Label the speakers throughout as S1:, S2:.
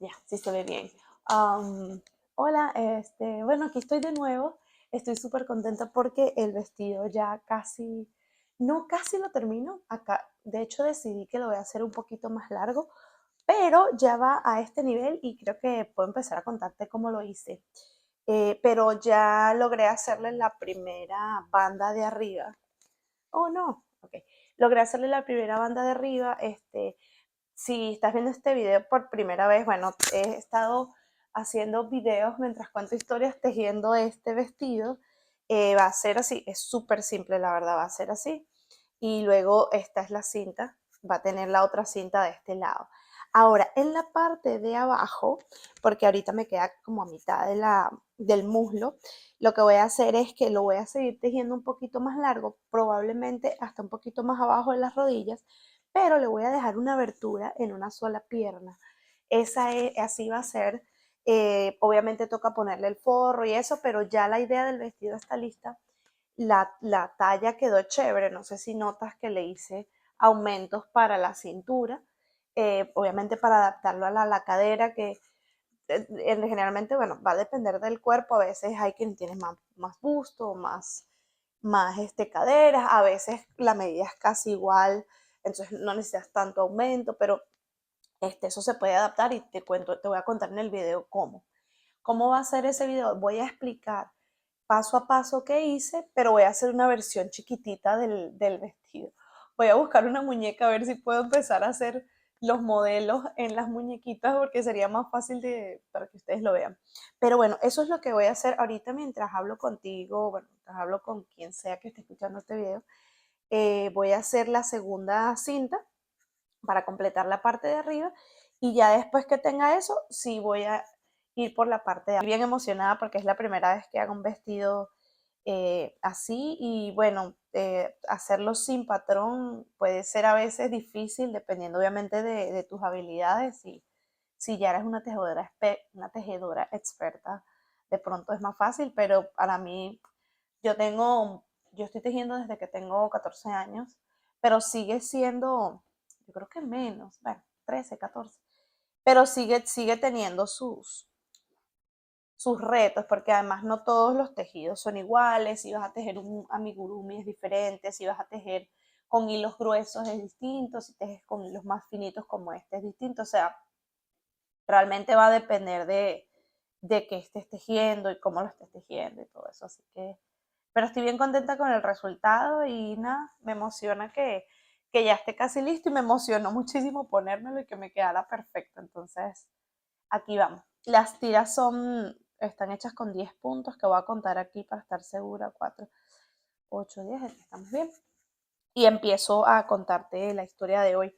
S1: Ya, sí se ve bien. Hola, bueno, aquí estoy de nuevo. Estoy súper contenta porque el vestido ya casi, no casi lo termino. Acá, de hecho, decidí que lo voy a hacer un poquito más largo, pero ya va a este nivel y creo que puedo empezar a contarte cómo lo hice. Pero ya logré hacerle la primera banda de arriba. Oh, no, ok. Logré hacerle la primera banda de arriba. Si estás viendo este video por primera vez, bueno, he estado haciendo videos mientras cuento historias tejiendo este vestido. Va a ser así, es súper simple, la verdad, va a ser así. Y luego esta es la cinta, va a tener la otra cinta de este lado. Ahora, en la parte de abajo, porque ahorita me queda como a mitad del muslo, lo que voy a hacer es que lo voy a seguir tejiendo un poquito más largo, probablemente hasta un poquito más abajo de las rodillas, pero le voy a dejar una abertura en una sola pierna. Así va a ser. Obviamente toca ponerle el forro y eso, pero ya la idea del vestido está lista. La talla quedó chévere, no sé si notas que le hice aumentos para la cintura, obviamente para adaptarlo a la cadera, que generalmente, bueno, va a depender del cuerpo, a veces hay quien tiene más busto, más caderas, a veces la medida es casi igual, entonces no necesitas tanto aumento, pero eso se puede adaptar y te voy a contar en el video cómo. ¿Cómo va a ser ese video? Voy a explicar paso a paso qué hice, pero voy a hacer una versión chiquitita del vestido. Voy a buscar una muñeca a ver si puedo empezar a hacer los modelos en las muñequitas porque sería más fácil para que ustedes lo vean. Pero bueno, eso es lo que voy a hacer ahorita mientras hablo contigo, bueno, mientras hablo con quien sea que esté escuchando este video. Voy a hacer la segunda cinta para completar la parte de arriba y ya después que tenga eso, sí voy a ir por la parte de abajo. Estoy bien emocionada porque es la primera vez que hago un vestido así y bueno, hacerlo sin patrón puede ser a veces difícil dependiendo obviamente de tus habilidades y si ya eres una tejedora experta, de pronto es más fácil, pero para mí, yo tengo, yo estoy tejiendo desde que tengo 14 años, pero sigue siendo, yo creo que menos, bueno, 13, 14, pero sigue teniendo sus retos, porque además no todos los tejidos son iguales, si vas a tejer un amigurumi es diferente, si vas a tejer con hilos gruesos es distinto, si tejes con hilos más finitos como este es distinto, o sea, realmente va a depender de qué estés tejiendo y cómo lo estés tejiendo y todo eso, así que, pero estoy bien contenta con el resultado y nada, me emociona que ya esté casi listo y me emocionó muchísimo ponérmelo y que me quedara perfecto, entonces aquí vamos. Las tiras están hechas con 10 puntos que voy a contar aquí para estar segura, 4, 8, 10, estamos bien. Y empiezo a contarte la historia de hoy.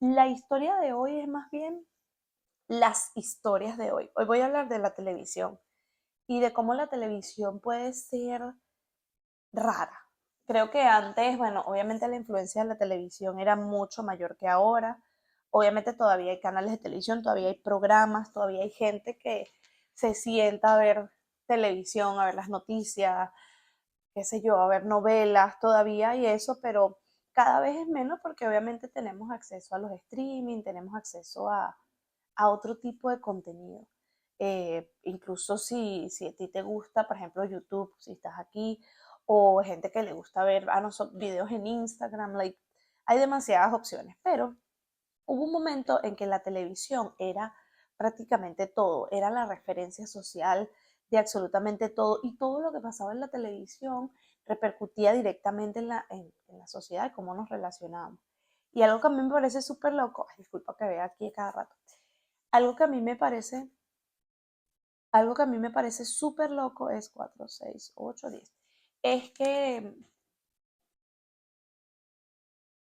S1: La historia de hoy es más bien las historias de hoy. Hoy voy a hablar de la televisión y de cómo la televisión puede ser rara. Creo que antes, bueno, obviamente la influencia de la televisión era mucho mayor que ahora. Obviamente todavía hay canales de televisión, todavía hay programas, todavía hay gente que se sienta a ver televisión, a ver las noticias, qué sé yo, a ver novelas, todavía hay eso, pero cada vez es menos porque obviamente tenemos acceso a los streaming, tenemos acceso a otro tipo de contenido. Incluso si a ti te gusta, por ejemplo, YouTube, si estás aquí, o gente que le gusta ver videos en Instagram, like, hay demasiadas opciones, pero hubo un momento en que la televisión era prácticamente todo, era la referencia social de absolutamente todo y todo lo que pasaba en la televisión repercutía directamente en la sociedad y cómo nos relacionábamos. Y algo que a mí me parece súper loco, ay, disculpa que vea aquí cada rato, algo que a mí me parece, algo que a mí me parece súper loco es 4, 6, 8, 10. Es que,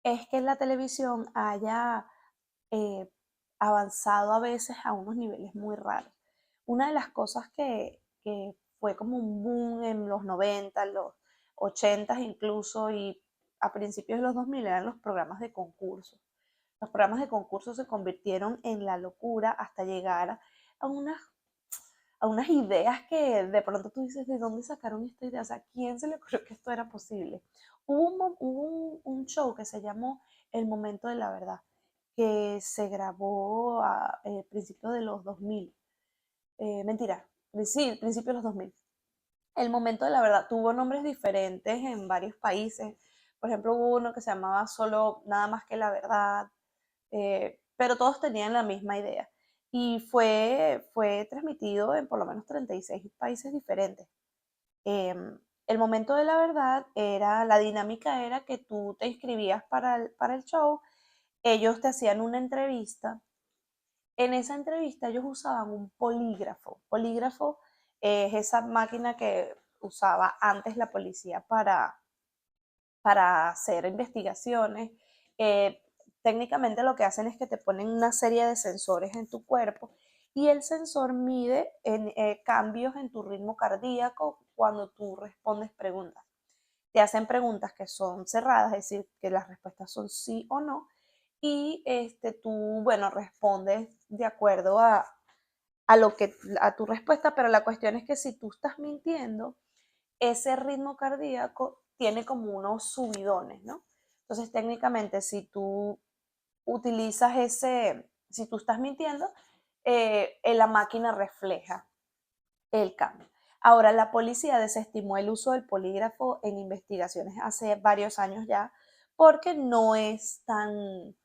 S1: es que la televisión haya eh, avanzado a veces a unos niveles muy raros. Una de las cosas que fue como un boom en los 90, los 80 incluso y a principios de los 2000 eran los programas de concurso. Los programas de concurso se convirtieron en la locura hasta llegar a unas ideas que de pronto tú dices, ¿de dónde sacaron esta idea? O sea, ¿quién se le ocurrió que esto era posible? Hubo un show que se llamó El Momento de la Verdad. que se grabó a principios de los 2000. Mentira, sí, principios de los 2000. El momento de la verdad tuvo nombres diferentes en varios países. Por ejemplo, hubo uno que se llamaba solo Nada más que la verdad, pero todos tenían la misma idea. Y fue transmitido en por lo menos 36 países diferentes. El momento de la verdad era, la dinámica era que tú te inscribías para el show, ellos te hacían una entrevista. En esa entrevista ellos usaban un polígrafo. Polígrafo es esa máquina que usaba antes la policía para hacer investigaciones. Eh, Técnicamente lo que hacen es que te ponen una serie de sensores en tu cuerpo y el sensor mide cambios en tu ritmo cardíaco cuando tú respondes preguntas. Te hacen preguntas que son cerradas, es decir, que las respuestas son sí o no, y tú, bueno, respondes de acuerdo a tu respuesta, pero la cuestión es que si tú estás mintiendo, ese ritmo cardíaco tiene como unos subidones, ¿no? Entonces, técnicamente, si tú utilizas si tú estás mintiendo, la máquina refleja el cambio. Ahora, la policía desestimó el uso del polígrafo en investigaciones hace varios años ya, porque no es tan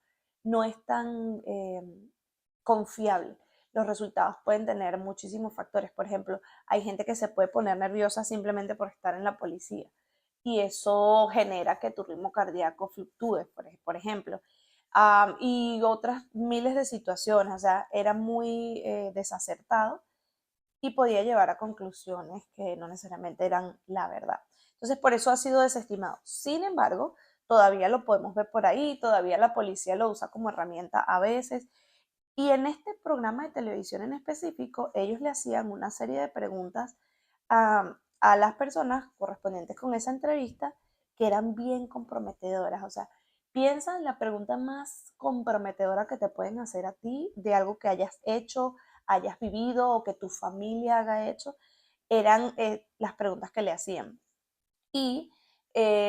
S1: confiable. Los resultados pueden tener muchísimos factores. Por ejemplo, hay gente que se puede poner nerviosa simplemente por estar en la policía y eso genera que tu ritmo cardíaco fluctúe, por ejemplo. Y otras miles de situaciones, o sea, era muy desacertado y podía llevar a conclusiones que no necesariamente eran la verdad. Entonces, por eso ha sido desestimado. Sin embargo, todavía lo podemos ver por ahí, todavía la policía lo usa como herramienta a veces. Y en este programa de televisión en específico, ellos le hacían una serie de preguntas a las personas correspondientes con esa entrevista que eran bien comprometedoras. O sea, piensa en la pregunta más comprometedora que te pueden hacer a ti de algo que hayas hecho, hayas vivido o que tu familia haya hecho. Eran las preguntas que le hacían. Y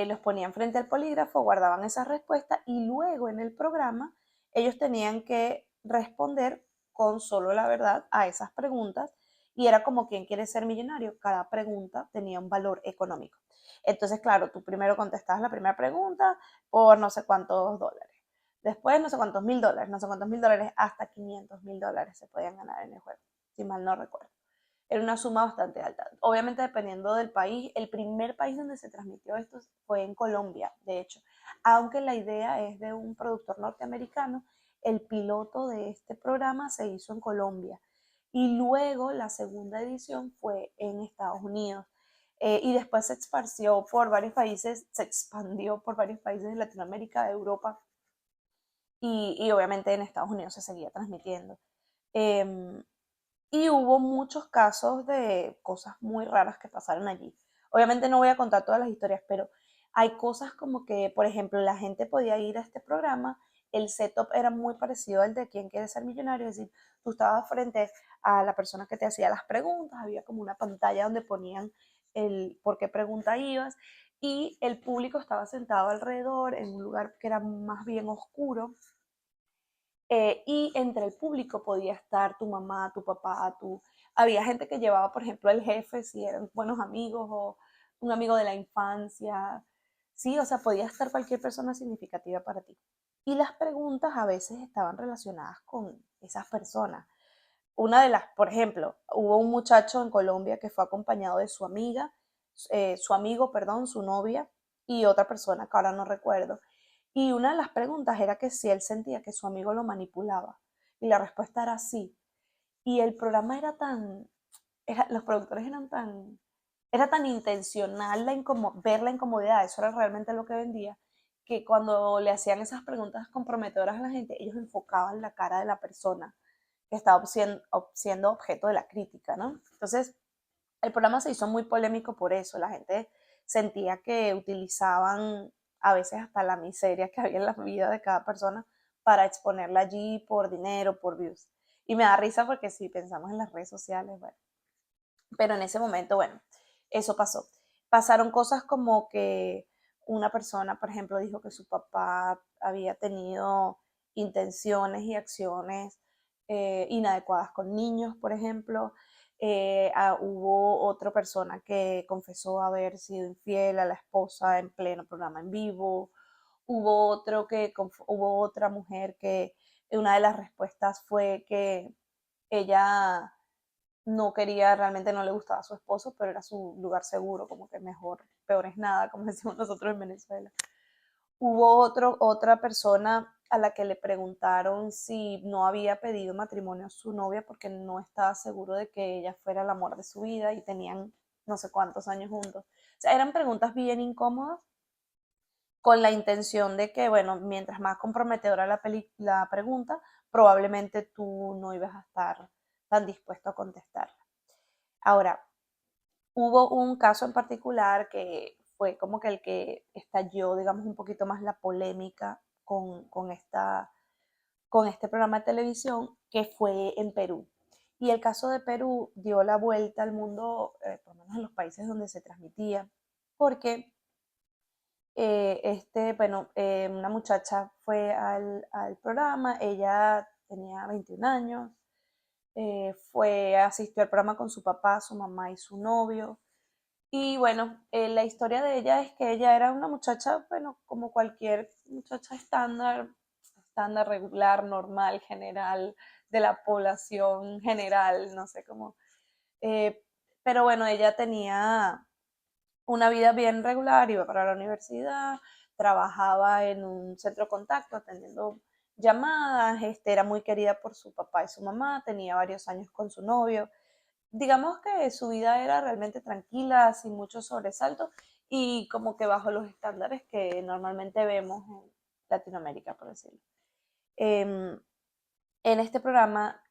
S1: los ponían frente al polígrafo, guardaban esas respuestas y luego en el programa ellos tenían que responder con solo la verdad a esas preguntas y era como quién quiere ser millonario. Cada pregunta tenía un valor económico. Entonces, claro, tú primero contestabas la primera pregunta por no sé cuántos dólares. Después no sé cuántos mil dólares, no sé cuántos mil dólares, hasta 500.000 dólares se podían ganar en el juego, si mal no recuerdo. Era una suma bastante alta. Obviamente dependiendo del país, el primer país donde se transmitió esto fue en Colombia, de hecho. Aunque la idea es de un productor norteamericano, el piloto de este programa se hizo en Colombia. Y luego la segunda edición fue en Estados Unidos. Y después se expandió por varios países de Latinoamérica, de Europa, y obviamente en Estados Unidos se seguía transmitiendo. Eh, y hubo muchos casos de cosas muy raras que pasaron allí. Obviamente no voy a contar todas las historias, pero hay cosas como que, por ejemplo, la gente podía ir a este programa, el setup era muy parecido al de Quién quiere ser millonario, es decir, tú estabas frente a la persona que te hacía las preguntas, había como una pantalla donde ponían el por qué pregunta ibas, y el público estaba sentado alrededor en un lugar que era más bien oscuro, y entre el público podía estar tu mamá, tu papá, había gente que llevaba, por ejemplo, el jefe, si eran buenos amigos o un amigo de la infancia, sí, o sea, podía estar cualquier persona significativa para ti. Y las preguntas a veces estaban relacionadas con esas personas. Una de las, por ejemplo, hubo un muchacho en Colombia que fue acompañado de su amiga, su amigo, perdón, su novia y otra persona que ahora no recuerdo. Y una de las preguntas era que si él sentía que su amigo lo manipulaba. Y la respuesta era sí. Y el programa los productores era tan intencional ver la incomodidad, eso era realmente lo que vendía, que cuando le hacían esas preguntas comprometedoras a la gente, ellos enfocaban la cara de la persona que estaba siendo objeto de la crítica, ¿no? Entonces, el programa se hizo muy polémico por eso, la gente sentía que utilizaban a veces hasta la miseria que había en la vida de cada persona para exponerla allí por dinero, por views. Y me da risa porque si pensamos en las redes sociales, bueno, pero en ese momento, bueno, eso pasó. Pasaron cosas como que una persona, por ejemplo, dijo que su papá había tenido intenciones y acciones inadecuadas con niños, por ejemplo. Hubo otra persona que confesó haber sido infiel a la esposa en pleno programa en vivo. Hubo otra mujer que una de las respuestas fue que ella no quería, realmente no le gustaba a su esposo, pero era su lugar seguro, como que mejor, peor es nada, como decimos nosotros en Venezuela. Hubo otra persona a la que le preguntaron si no había pedido matrimonio a su novia porque no estaba seguro de que ella fuera el amor de su vida y tenían no sé cuántos años juntos. O sea, eran preguntas bien incómodas con la intención de que, bueno, mientras más comprometedora la pregunta, probablemente tú no ibas a estar tan dispuesto a contestarla. Ahora, hubo un caso en particular que fue como que el que estalló, digamos, un poquito más la polémica con este programa de televisión, que fue en Perú. Y el caso de Perú dio la vuelta al mundo, por lo menos en los países donde se transmitía, porque bueno, una muchacha fue al programa, ella tenía 21 años, asistió al programa con su papá, su mamá y su novio. Y bueno, la historia de ella es que ella era una muchacha, bueno, como cualquier muchacha estándar, regular, normal, general, de la población general, no sé cómo. eh, pero bueno, ella tenía una vida bien regular, iba para la universidad, trabajaba en un centro de contacto atendiendo llamadas, era muy querida por su papá y su mamá, tenía varios años con su novio. Digamos que su vida era realmente tranquila, sin muchos sobresaltos y como que bajo los estándares que normalmente vemos en Latinoamérica, por decirlo. En este programa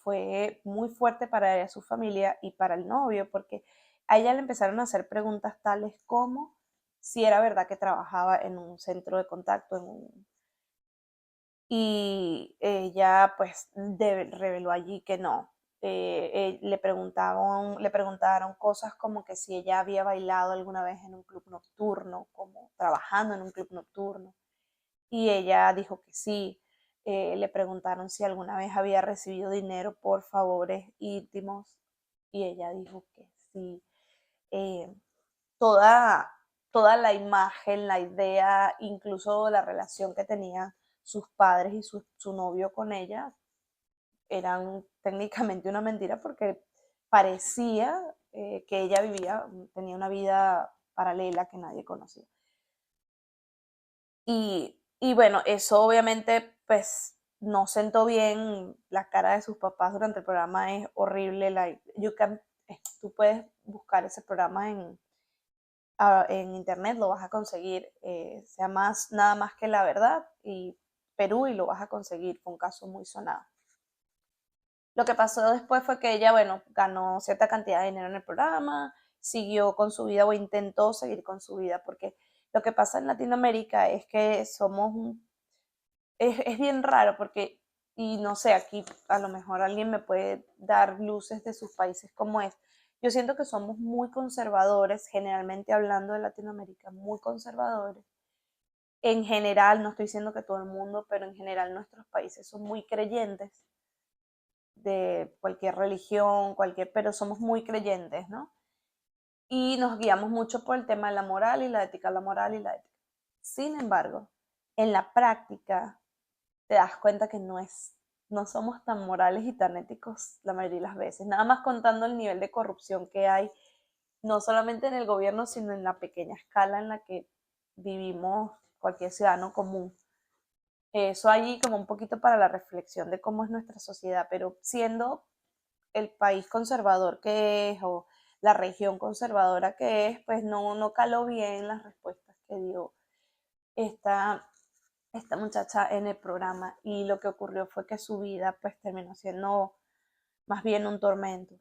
S1: fue muy fuerte para ella, su familia y para el novio, porque a ella le empezaron a hacer preguntas tales como si era verdad que trabajaba en un centro de contacto, y ella pues reveló allí que no. Le preguntaron cosas como que si ella había bailado alguna vez en un club nocturno, como trabajando en un club nocturno, y ella dijo que sí. Le preguntaron si alguna vez había recibido dinero por favores íntimos y ella dijo que sí. Eh, toda, toda la imagen, la idea, incluso la relación que tenían sus padres y su novio con ella eran técnicamente una mentira porque parecía que ella tenía una vida paralela que nadie conocía. Y bueno, eso obviamente pues no sentó bien la cara de sus papás durante el programa, es horrible. Tú puedes buscar ese programa en internet, lo vas a conseguir, se llama Nada más que la verdad y Perú, y lo vas a conseguir, fue un caso muy sonado. Lo que pasó después fue que ella, bueno, ganó cierta cantidad de dinero en el programa, siguió con su vida o intentó seguir con su vida, porque lo que pasa en Latinoamérica es que es bien raro porque, y no sé, aquí a lo mejor alguien me puede dar luces de sus países como es. Yo siento que somos muy conservadores, generalmente hablando de Latinoamérica, muy conservadores. En general, no estoy diciendo que todo el mundo, pero en general nuestros países son muy creyentes de cualquier religión, pero somos muy creyentes, ¿no? Y nos guiamos mucho por el tema de la moral y la ética, la moral y la ética. Sin embargo, en la práctica te das cuenta que no somos tan morales y tan éticos la mayoría de las veces. Nada más contando el nivel de corrupción que hay, no solamente en el gobierno, sino en la pequeña escala en la que vivimos cualquier ciudadano común. Eso allí como un poquito para la reflexión de cómo es nuestra sociedad, pero siendo el país conservador que es o la región conservadora que es, pues no caló bien las respuestas que dio esta, esta muchacha en el programa, y lo que ocurrió fue que su vida pues terminó siendo más bien un tormento.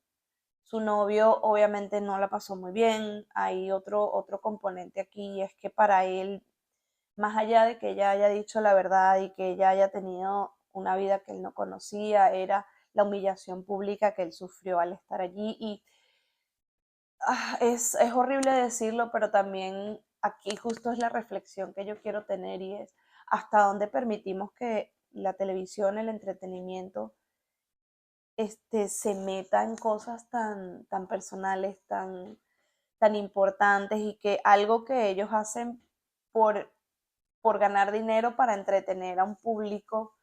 S1: Su novio obviamente no la pasó muy bien. Hay otro componente aquí, y es que para él, más allá de que ella haya dicho la verdad y que ella haya tenido una vida que él no conocía, era la humillación pública que él sufrió al estar allí. Y es horrible decirlo, pero también aquí justo es la reflexión que yo quiero tener, y es hasta dónde permitimos que la televisión, el entretenimiento, se meta en cosas tan personales, tan importantes, y que algo que ellos hacen por, por ganar dinero para entretener a un público,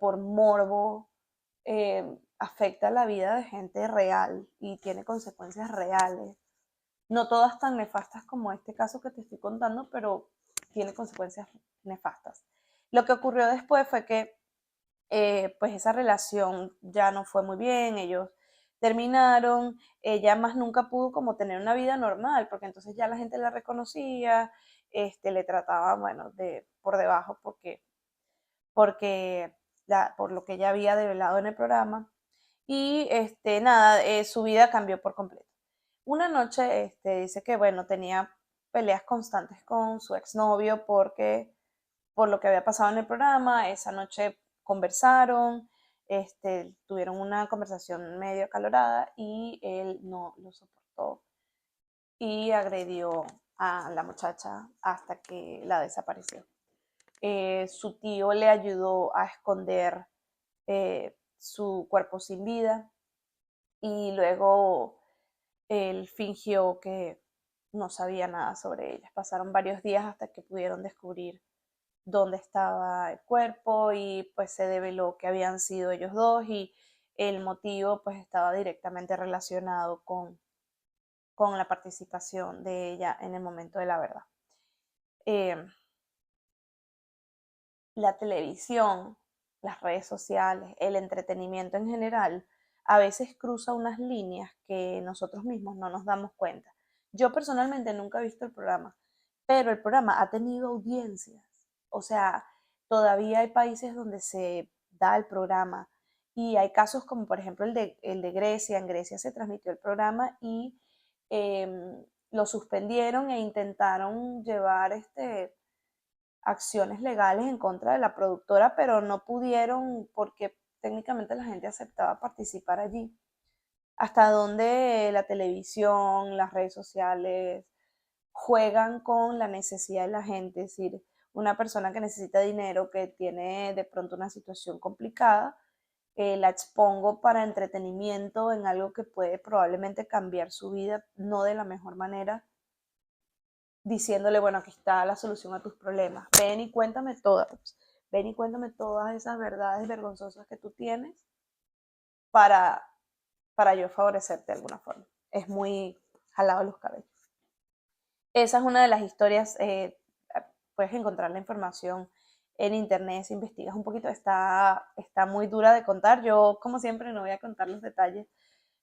S1: por morbo, afecta la vida de gente real y tiene consecuencias reales. No todas tan nefastas como este caso que te estoy contando, pero tiene consecuencias nefastas. Lo que ocurrió después fue que pues esa relación ya no fue muy bien, ellos terminaron, ella más nunca pudo como tener una vida normal, porque entonces ya la gente la reconocía, le trataba, bueno, por debajo, porque por lo que ella había develado en el programa, y nada, su vida cambió por completo. Una noche dice que, bueno, tenía peleas constantes con su exnovio por lo que había pasado en el programa. Esa noche conversaron, tuvieron una conversación medio acalorada y él no lo soportó y agredió a la muchacha hasta que la desapareció. Su tío le ayudó a esconder su cuerpo sin vida, y luego él fingió que no sabía nada sobre ella. Pasaron varios días hasta que pudieron descubrir dónde estaba el cuerpo, y pues se develó que habían sido ellos dos, y el motivo pues estaba directamente relacionado con la participación de ella en el momento de la verdad. Eh, la televisión, las redes sociales, el entretenimiento en general, a veces cruza unas líneas que nosotros mismos no nos damos cuenta. Yo personalmente nunca he visto el programa, pero el programa ha tenido audiencias. O sea, todavía hay países donde se da el programa, y hay casos como por ejemplo el de Grecia. En Grecia se transmitió el programa y lo suspendieron e intentaron llevar acciones legales en contra de la productora, pero no pudieron porque técnicamente la gente aceptaba participar allí. Hasta donde la televisión, las redes sociales juegan con la necesidad de la gente, es decir, una persona que necesita dinero, que tiene de pronto una situación complicada, la expongo para entretenimiento en algo que puede probablemente cambiar su vida, no de la mejor manera, diciéndole, bueno, aquí está la solución a tus problemas. Ven y cuéntame todas esas verdades vergonzosas que tú tienes para, para yo favorecerte de alguna forma. Es muy jalado los cabellos. Esa es una de las historias. Puedes encontrar la información en internet si investigas un poquito. Está muy dura de contar. Yo, como siempre, no voy a contar los detalles,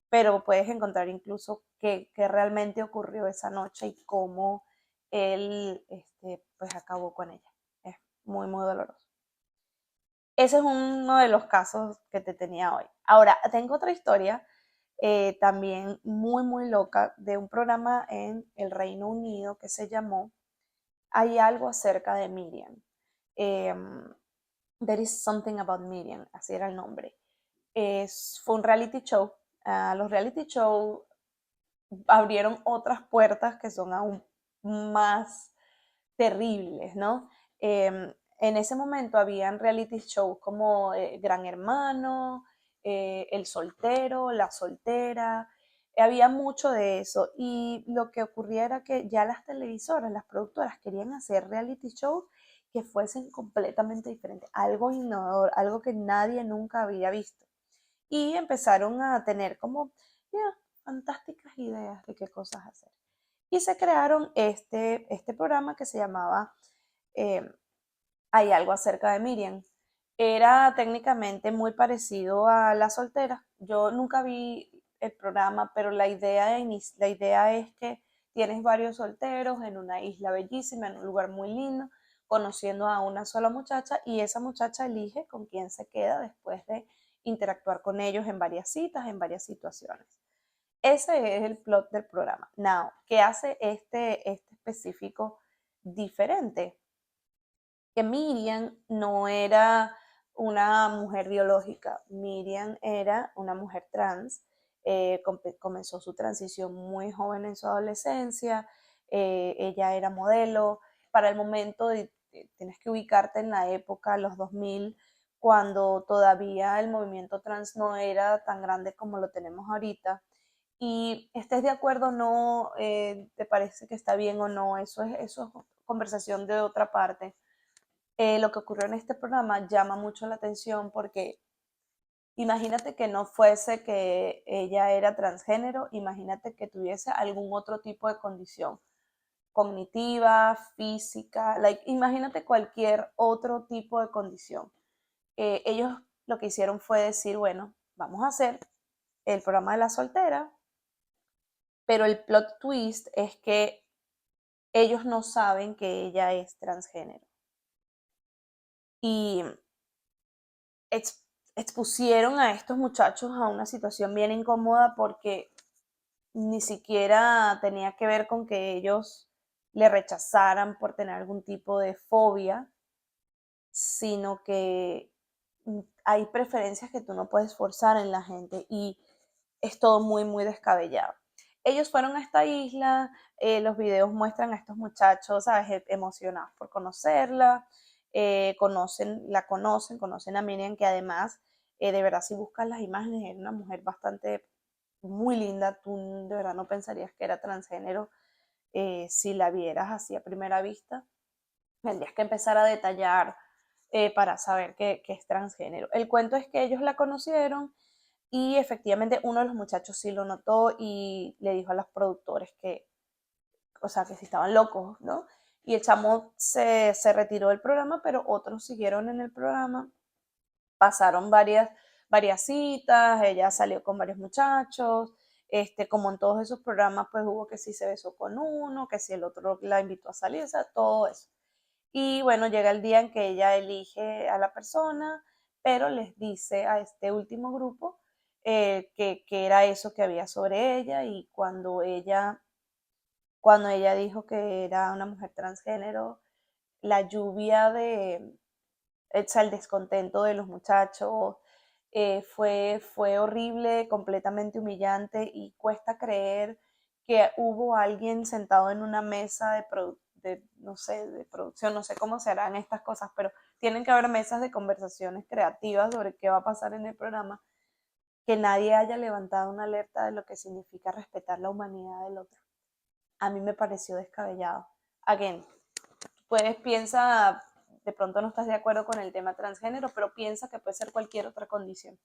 S1: pero puedes encontrar incluso qué realmente ocurrió esa noche y cómo él pues acabó con ella. Es muy, muy doloroso. Ese es uno de los casos que te tenía hoy. Ahora, tengo otra historia también muy, muy loca, de un programa en el Reino Unido que se llamó Hay algo acerca de Miriam. There is something about Miriam, así era el nombre. Fue un reality show. Los reality shows abrieron otras puertas que son aún más terribles, ¿no? En ese momento habían reality shows como Gran Hermano, El Soltero, La Soltera. Había mucho de eso, y lo que ocurría era que ya las televisoras, las productoras querían hacer reality shows que fuesen completamente diferentes, algo innovador, algo que nadie nunca había visto, y empezaron a tener como fantásticas ideas de qué cosas hacer. Y se crearon este programa que se llamaba eh, Hay algo acerca de Miriam. Era técnicamente muy parecido a La Soltera. Yo nunca vi el programa, pero la idea es que tienes varios solteros en una isla bellísima, en un lugar muy lindo, conociendo a una sola muchacha, y esa muchacha elige con quién se queda después de interactuar con ellos en varias citas, en varias situaciones. Ese es el plot del programa. Now, ¿qué hace este específico diferente? Que Miriam no era una mujer biológica. Miriam era una mujer trans. Comenzó su transición muy joven en su adolescencia. Ella era modelo. Para el momento tienes que ubicarte en la época, los 2000, cuando todavía el movimiento trans no era tan grande como lo tenemos ahorita. Y estés de acuerdo o no, te parece que está bien o no, eso es conversación de otra parte. Lo que ocurrió en este programa llama mucho la atención porque imagínate que no fuese que ella era transgénero, imagínate que tuviese algún otro tipo de condición cognitiva, física, imagínate cualquier otro tipo de condición. Ellos lo que hicieron fue decir, bueno, vamos a hacer el programa de la soltera, pero el plot twist es que ellos no saben que ella es transgénero. Y expusieron a estos muchachos a una situación bien incómoda porque ni siquiera tenía que ver con que ellos le rechazaran por tener algún tipo de fobia, sino que hay preferencias que tú no puedes forzar en la gente y es todo muy, muy descabellado. Ellos fueron a esta isla, los videos muestran a estos muchachos, ¿sabes? Emocionados por conocerla, conocen a Miriam, que además, de verdad, si buscas las imágenes, era una mujer bastante, muy linda, tú de verdad no pensarías que era transgénero si la vieras así a primera vista. Tendrías que empezar a detallar para saber que es transgénero. El cuento es que ellos la conocieron y efectivamente uno de los muchachos sí lo notó y le dijo a los productores que, o sea, que si estaban locos, ¿no? Y el chamo se retiró del programa, pero otros siguieron en el programa. Pasaron varias citas, ella salió con varios muchachos, como en todos esos programas, pues hubo que si se besó con uno, que si el otro la invitó a salir, o sea, todo eso. Y bueno, llega el día en que ella elige a la persona, pero les dice a este último grupo que era eso que había sobre ella y cuando ella dijo que era una mujer transgénero, la lluvia o sea, el descontento de los muchachos fue horrible, completamente humillante y cuesta creer que hubo alguien sentado en una mesa no sé, de producción, no sé cómo se harán estas cosas, pero tienen que haber mesas de conversaciones creativas sobre qué va a pasar en el programa, que nadie haya levantado una alerta de lo que significa respetar la humanidad del otro. A mí me pareció descabellado. Again, piensa, de pronto no estás de acuerdo con el tema transgénero, pero piensa que puede ser cualquier otra condición.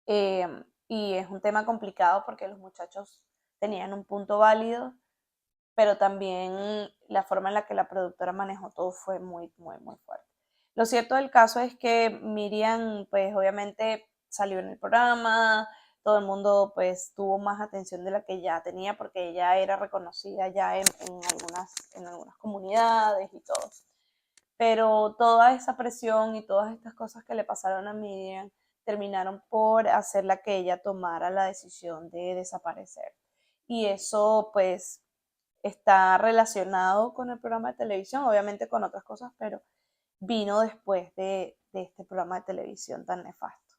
S1: Eh, y es un tema complicado porque los muchachos tenían un punto válido, pero también la forma en la que la productora manejó todo fue muy, muy, muy fuerte. Lo cierto del caso es que Miriam, pues obviamente salió en el programa, todo el mundo pues tuvo más atención de la que ya tenía porque ella era reconocida ya en algunas comunidades y todo. Pero toda esa presión y todas estas cosas que le pasaron a Miriam terminaron por hacerla que ella tomara la decisión de desaparecer. Y eso pues está relacionado con el programa de televisión, obviamente con otras cosas, pero vino después de este programa de televisión tan nefasto.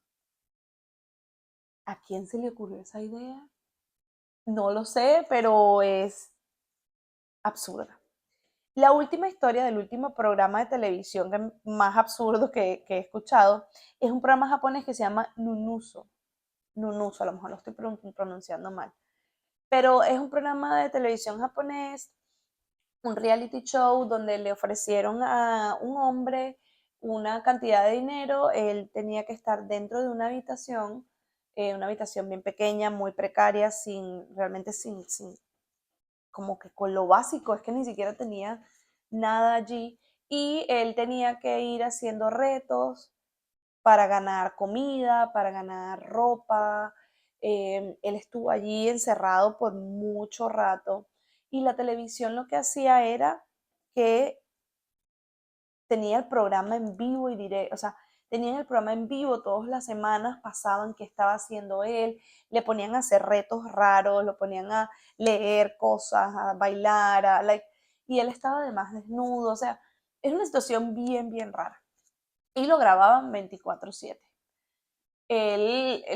S1: ¿A quién se le ocurrió esa idea? No lo sé, pero es absurda. La última historia del último programa de televisión más absurdo que he escuchado es un programa japonés que se llama Nunuso. Nunuso, a lo mejor lo estoy pronunciando mal. Pero es un programa de televisión japonés, un reality show donde le ofrecieron a un hombre una cantidad de dinero. Él tenía que estar dentro de una habitación bien pequeña, muy precaria, realmente sin como que con lo básico, es que ni siquiera tenía nada allí. Y él tenía que ir haciendo retos para ganar comida, para ganar ropa. Él estuvo allí encerrado por mucho rato y la televisión lo que hacía era que tenía el programa en vivo y directo, o sea, tenían el programa en vivo todas las semanas, pasaban qué estaba haciendo él, le ponían a hacer retos raros, lo ponían a leer cosas, a bailar, y él estaba además desnudo, o sea, es una situación bien, bien rara. Y lo grababan 24/7.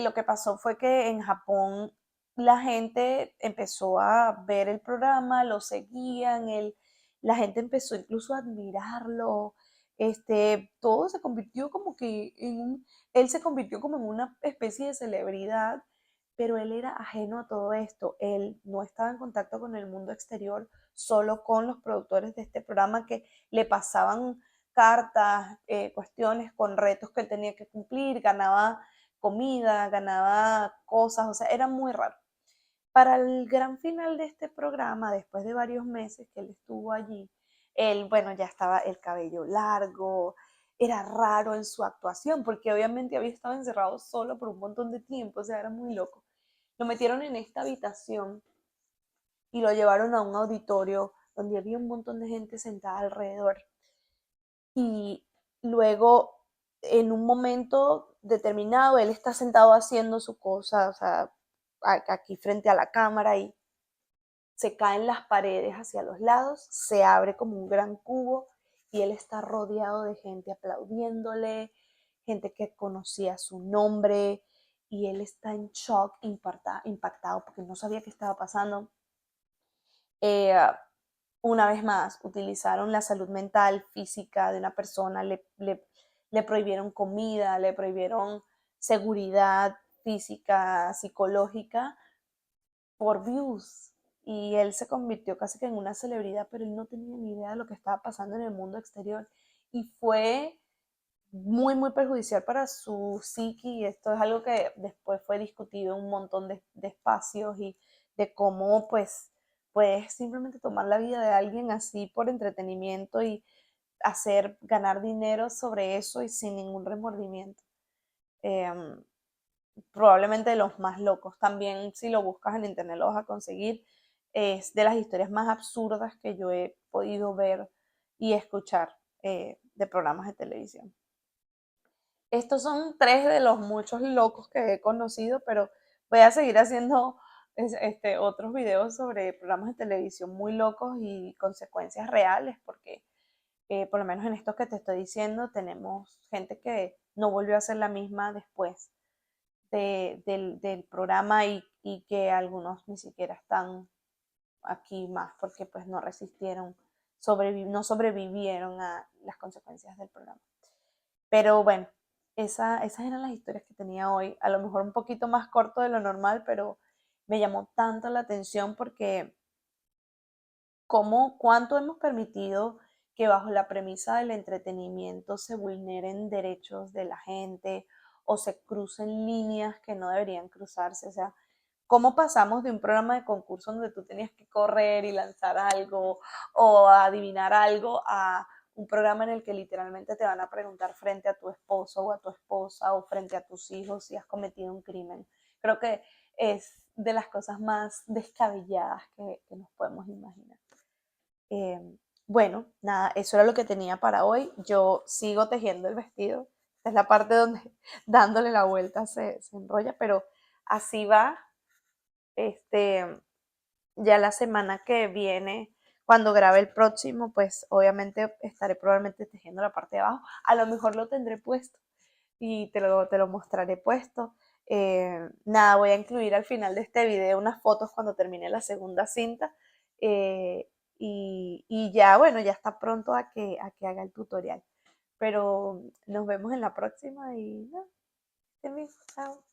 S1: Lo que pasó fue que en Japón la gente empezó a ver el programa, lo seguían, él la gente empezó incluso a admirarlo, todo se convirtió como que él se convirtió como en una especie de celebridad, pero él era ajeno a todo esto, él no estaba en contacto con el mundo exterior, solo con los productores de este programa que le pasaban cartas, cuestiones con retos que él tenía que cumplir, ganaba comida, ganaba cosas, o sea, era muy raro. Para el gran final de este programa, después de varios meses que él estuvo allí, él, bueno, ya estaba el cabello largo, era raro en su actuación, porque obviamente había estado encerrado solo por un montón de tiempo, o sea, era muy loco. Lo metieron en esta habitación y lo llevaron a un auditorio donde había un montón de gente sentada alrededor. Y luego, en un momento determinado, él está sentado haciendo su cosa, o sea, aquí frente a la cámara y se caen las paredes hacia los lados, se abre como un gran cubo y él está rodeado de gente aplaudiéndole, gente que conocía su nombre y él está en shock, impactado porque no sabía qué estaba pasando. Eh, una vez más, utilizaron la salud mental, física de una persona, le prohibieron comida, le prohibieron seguridad física, psicológica, por views. Y él se convirtió casi que en una celebridad, pero él no tenía ni idea de lo que estaba pasando en el mundo exterior. Y fue muy, muy perjudicial para su psique. Y esto es algo que después fue discutido en un montón de espacios y de cómo, pues, puedes simplemente tomar la vida de alguien así por entretenimiento y hacer ganar dinero sobre eso y sin ningún remordimiento. Eh, Probablemente de los más locos. También si lo buscas en internet lo vas a conseguir. Es de las historias más absurdas que yo he podido ver y escuchar de programas de televisión. Estos son tres de los muchos locos que he conocido, pero voy a seguir haciendo otros videos sobre programas de televisión muy locos y consecuencias reales, porque por lo menos en estos que te estoy diciendo, tenemos gente que no volvió a ser la misma después del programa y que algunos ni siquiera están aquí más porque pues no resistieron, no sobrevivieron a las consecuencias del programa. Pero bueno, esas eran las historias que tenía hoy, a lo mejor un poquito más corto de lo normal, pero me llamó tanto la atención porque cuánto hemos permitido que bajo la premisa del entretenimiento se vulneren derechos de la gente o se crucen líneas que no deberían cruzarse. O sea, cómo pasamos de un programa de concurso donde tú tenías que correr y lanzar algo o adivinar algo a un programa en el que literalmente te van a preguntar frente a tu esposo o a tu esposa o frente a tus hijos si has cometido un crimen. Creo que es de las cosas más descabelladas que nos podemos imaginar. Eh, bueno, nada, eso era lo que tenía para hoy. Yo sigo tejiendo el vestido. Esta es la parte donde dándole la vuelta se enrolla, pero así va. Este, ya la semana que viene, cuando grabe el próximo, pues obviamente estaré probablemente tejiendo la parte de abajo. A lo mejor lo tendré puesto y te lo mostraré puesto. Nada, voy a incluir al final de este video unas fotos cuando termine la segunda cinta. eh, y ya, bueno, ya está pronto a que haga el tutorial. Pero nos vemos en la próxima y no, estén bien, chao.